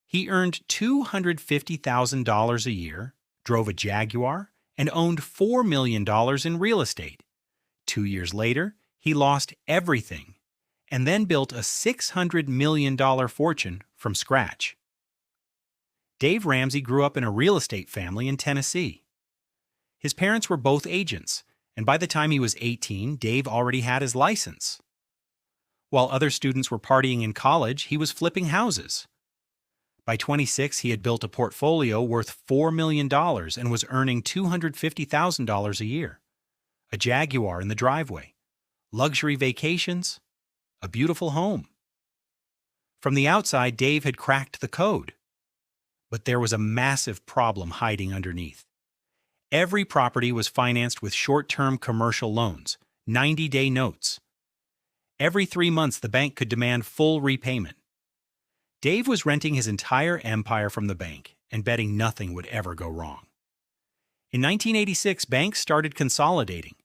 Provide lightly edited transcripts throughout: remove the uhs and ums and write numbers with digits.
He earned $250,000 a year, drove a Jaguar, and owned $4 million in real estate. 2 years later, he lost everything and then built a $600 million fortune from scratch. Dave Ramsey grew up in a real estate family in Tennessee. His parents were both agents, and by the time he was 18, Dave already had his license. While other students were partying in college, he was flipping houses. By 26, he had built a portfolio worth $4 million and was earning $250,000 a year. A Jaguar in the driveway, luxury vacations, a beautiful home. From the outside, Dave had cracked the code. But there was a massive problem hiding underneath. Every property was financed with short-term commercial loans, 90-day notes. Every 3 months, the bank could demand full repayment. Dave was renting his entire empire from the bank and betting nothing would ever go wrong. In 1986, banks started consolidating.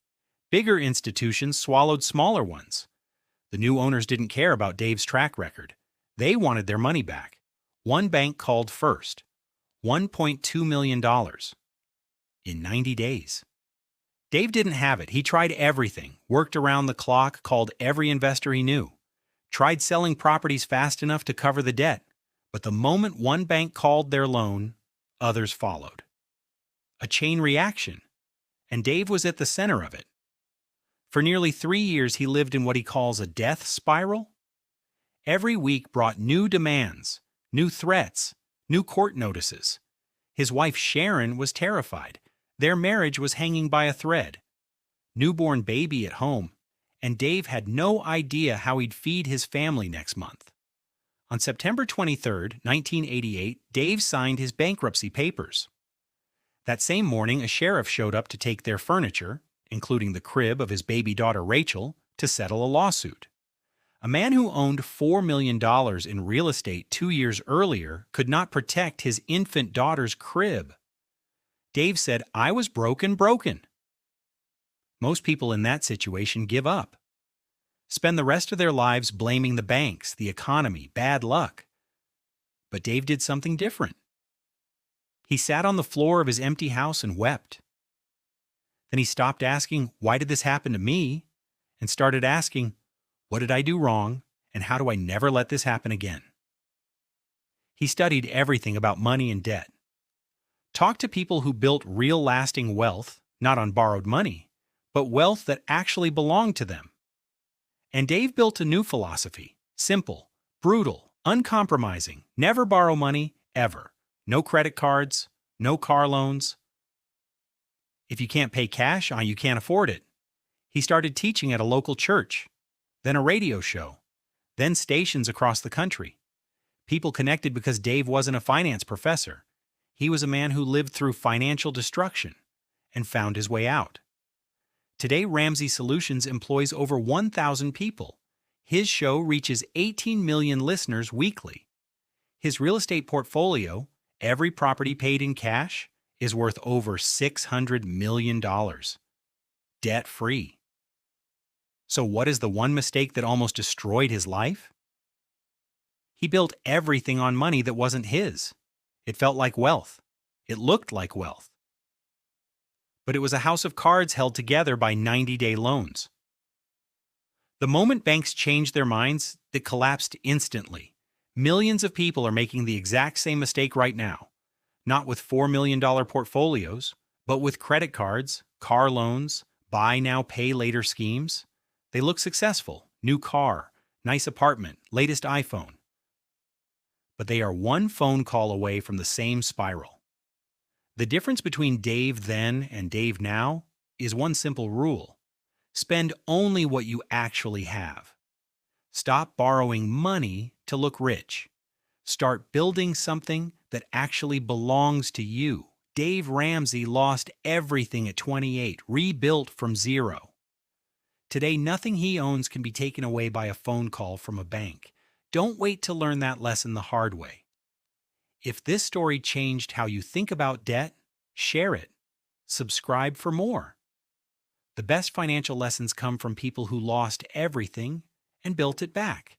Bigger institutions swallowed smaller ones. The new owners didn't care about Dave's track record. They wanted their money back. One bank called first, $1.2 million. In 90 days. Dave didn't have it. He tried everything, worked around the clock, called every investor he knew, tried selling properties fast enough to cover the debt. But the moment one bank called their loan, others followed. A chain reaction, and Dave was at the center of it. For nearly 3 years, he lived in what he calls a death spiral. Every week brought new demands, new threats, new court notices. His wife Sharon was terrified. Their marriage was hanging by a thread. Newborn baby at home, and Dave had no idea how he'd feed his family next month. On September 23, 1988, Dave signed his bankruptcy papers. That same morning, a sheriff showed up to take their furniture, including the crib of his baby daughter Rachel, to settle a lawsuit. A man who owned $4 million in real estate 2 years earlier could not protect his infant daughter's crib. Dave said, "I was broken. Most people in that situation give up. Spend the rest of their lives blaming the banks, the economy, bad luck. But Dave did something different. He sat on the floor of his empty house and wept. Then he stopped asking, "Why did this happen to me?" and started asking, "What did I do wrong, and how do I never let this happen again?" He studied everything about money and debt. Talked to people who built real lasting wealth, not on borrowed money, but wealth that actually belonged to them. And Dave built a new philosophy: simple, brutal, uncompromising, never borrow money, ever. No credit cards, no car loans. If you can't pay cash, you can't afford it. He started teaching at a local church, then a radio show, then stations across the country. People connected because Dave wasn't a finance professor. He was a man who lived through financial destruction and found his way out. Today, Ramsey Solutions employs over 1,000 people. His show reaches 18 million listeners weekly. His real estate portfolio, every property paid in cash, is worth over $600 million. Debt-free. So what is the one mistake that almost destroyed his life? He built everything on money that wasn't his. It felt like wealth. It looked like wealth. But it was a house of cards held together by 90-day loans. The moment banks changed their minds, it collapsed instantly. Millions of people are making the exact same mistake right now. Not with $4 million portfolios, but with credit cards, car loans, buy now, pay later schemes. They look successful: new car, nice apartment, latest iPhone. But they are one phone call away from the same spiral. The difference between Dave then and Dave now is one simple rule: spend only what you actually have. Stop borrowing money to look rich. Start building something that actually belongs to you. Dave Ramsey lost everything at 28, rebuilt from zero. Today, nothing he owns can be taken away by a phone call from a bank. Don't wait to learn that lesson the hard way. If this story changed how you think about debt, share it. Subscribe for more. The best financial lessons come from people who lost everything and built it back.